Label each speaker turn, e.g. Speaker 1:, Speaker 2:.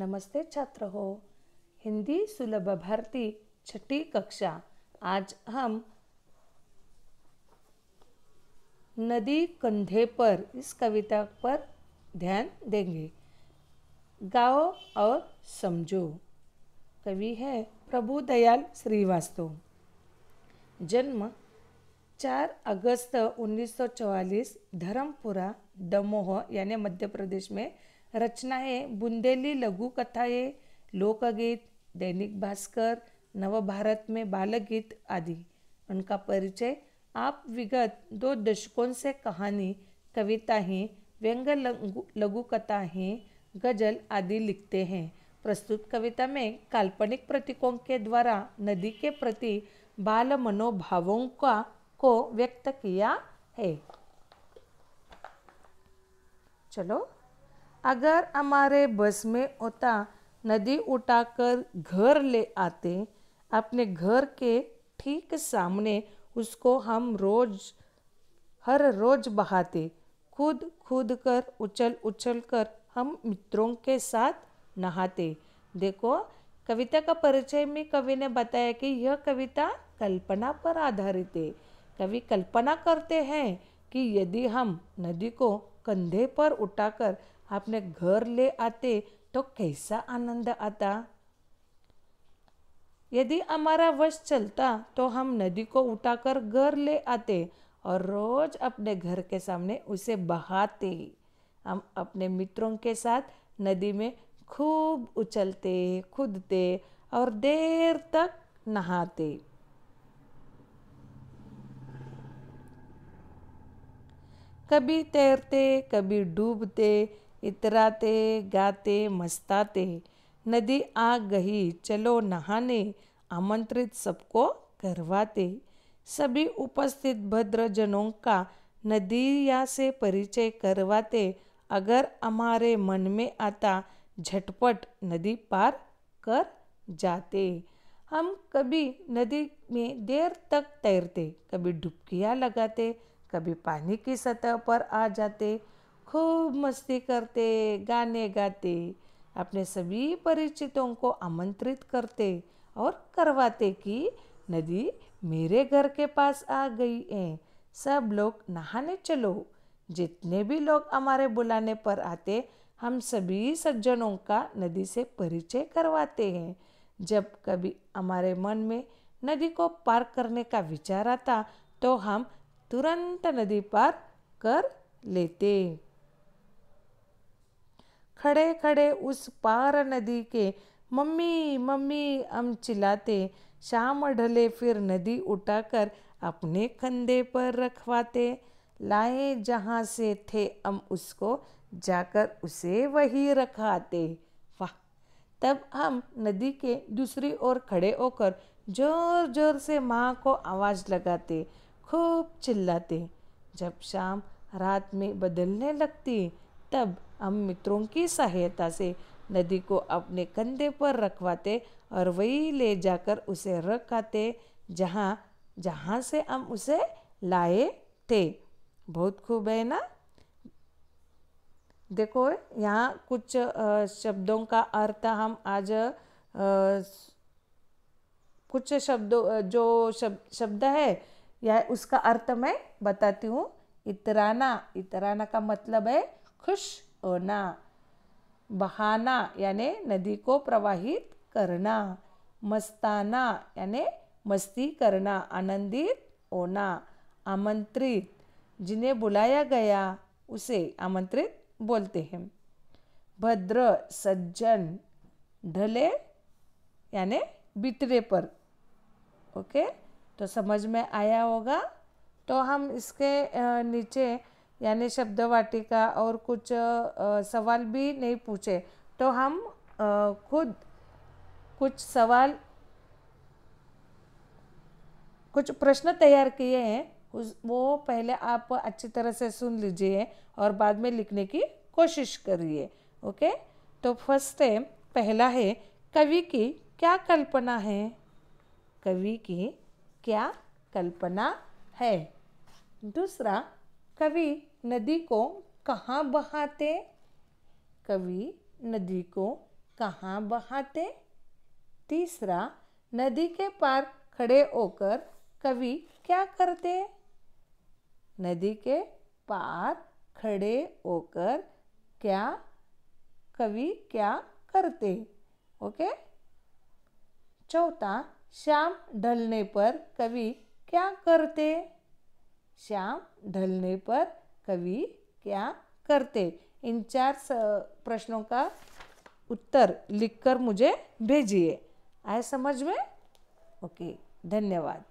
Speaker 1: नमस्ते छात्र हो। हिंदी सुलभ भारती छठी कक्षा। आज हम नदी कंधे पर इस कविता पर ध्यान देंगे। गाओ और समझो। कवि है प्रभुदयाल श्रीवास्तव। जन्म 4 अगस्त 1944 धर्मपुरा दमोह यानी मध्य प्रदेश में। रचनाएं बुंदेली लघु कथाएं, लोकगीत, दैनिक भास्कर, नवभारत में बालगीत आदि। उनका परिचय आप विगत 2 दशकों से कहानी, कविताएं, व्यंग लघु कथाएं, गजल आदि लिखते हैं। प्रस्तुत कविता में काल्पनिक प्रतीकों के द्वारा नदी के प्रति बाल मनोभावों को व्यक्त किया है। चलो, अगर हमारे बस में होता नदी उठाकर घर ले आते, अपने घर के ठीक सामने उसको हम हर रोज बहाते, कूद कर उछल कर हम मित्रों के साथ नहाते। देखो, कविता का परिचय में कवि ने बताया कि यह कविता कल्पना पर आधारित है। कवि कल्पना करते हैं कि यदि हम नदी को कंधे पर उठाकर अपने घर ले आते तो कैसा आनंद आता। यदि हमारा वश चलता तो हम नदी को उठाकर घर ले आते और रोज अपने घर के सामने उसे बहाते। हम अपने मित्रों के साथ नदी में खूब उछलते, कूदते और देर तक नहाते। कभी तैरते, कभी डूबते, इतराते, गाते, मस्ताते। नदी आ गई, चलो नहाने, आमंत्रित सबको करवाते। सभी उपस्थित भद्रजनों का नदिया से परिचय करवाते। अगर हमारे मन में आता, झटपट नदी पार कर जाते। हम कभी नदी में देर तक तैरते, कभी डुबकियां लगाते, कभी पानी की सतह पर आ जाते, खूब मस्ती करते, गाने गाते, अपने सभी परिचितों को आमंत्रित करते और करवाते कि नदी मेरे घर के पास आ गई है, सब लोग नहाने चलो। जितने भी लोग हमारे बुलाने पर आते, हम सभी सज्जनों का नदी से परिचय करवाते हैं। जब कभी हमारे मन में नदी को पार करने का विचार आता तो हम तुरंत नदी पार कर लेते। खड़े खड़े उस पार नदी के मम्मी मम्मी हम चिल्लाते। शाम ढले फिर नदी उठाकर अपने कंधे पर रखवाते। लाए जहाँ से थे हम उसको, जाकर उसे वही रखाते। वाह! तब हम नदी के दूसरी ओर खड़े होकर जोर जोर से माँ को आवाज़ लगाते, खूब चिल्लाते। जब शाम रात में बदलने लगती, तब हम मित्रों की सहायता से नदी को अपने कंधे पर रखवाते और वही ले जाकर उसे रखाते जहाँ से हम उसे लाए थे। बहुत खूब है ना। देखो, यहाँ कुछ शब्दों का अर्थ हम आज कुछ शब्दों जो शब्द है या उसका अर्थ मैं बताती हूँ। इतराना का मतलब है खुश होना। बहाना यानी नदी को प्रवाहित करना। मस्ताना यानी मस्ती करना, आनंदित होना। आमंत्रित, जिन्हें बुलाया गया उसे आमंत्रित बोलते हैं। भद्र, सज्जन। ढले यानी बितरे पर। ओके, तो समझ में आया होगा। तो हम इसके नीचे यानी शब्द वाटिका और कुछ सवाल भी नहीं पूछे, तो हम खुद कुछ प्रश्न तैयार किए हैं। वो पहले आप अच्छी तरह से सुन लीजिए और बाद में लिखने की कोशिश करिए। ओके, तो फर्स्ट है, पहला है, कवि की क्या कल्पना है। कवि की क्या कल्पना है। दूसरा, कवि नदी को कहाँ बहाते। कवि नदी को कहाँ बहाते? तीसरा, नदी के पार खड़े होकर कवि क्या करते? नदी के पार खड़े होकर कवि क्या करते? ओके। चौथा, शाम ढलने पर कवि क्या करते? शाम ढलने पर कवि क्या करते? इन 4 प्रश्नों का उत्तर लिखकर मुझे भेजिए। आए समझ में? ओके, धन्यवाद।